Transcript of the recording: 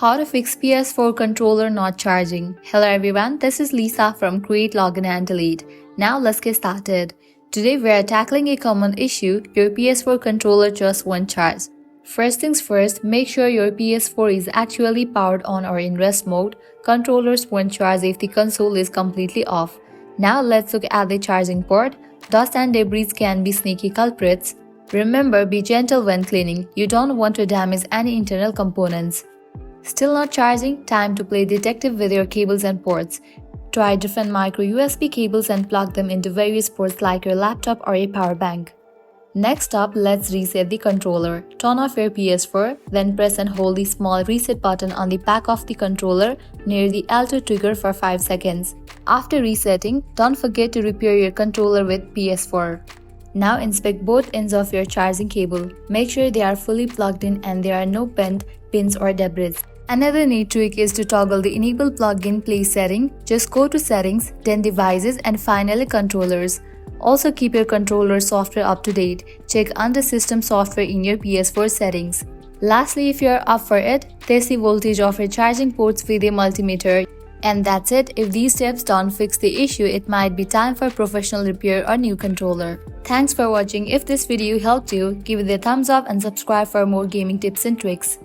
How to fix PS4 controller not charging. Hello everyone, this is Lisa from Create, Login and Delete. Now let's get started. Today we are tackling a common issue, your PS4 controller just won't charge. First things first, make sure your PS4 is actually powered on or in rest mode. Controllers won't charge if the console is completely off. Now let's look at the charging port. Dust and debris can be sneaky culprits. Remember, be gentle when cleaning. You don't want to damage any internal components. Still not charging? Time to play detective with your cables and ports. Try different micro USB cables and plug them into various ports like your laptop or a power bank. Next up, let's reset the controller. Turn off your PS4, then press and hold the small reset button on the back of the controller near the L2 trigger for 5 seconds. After resetting, don't forget to repair your controller with PS4. Now inspect both ends of your charging cable. Make sure they are fully plugged in and there are no bent pins or debris. Another neat trick is to toggle the Enable Plug-in Play setting. Just go to Settings, then Devices and finally Controllers. Also keep your controller software up to date. Check under System Software in your PS4 settings. Lastly, if you are up for it, test the voltage of your charging ports with a multimeter. And that's it. If these steps don't fix the issue, it might be time for professional repair or new controller. Thanks for watching. If this video helped you, give it a thumbs up and subscribe for more gaming tips and tricks.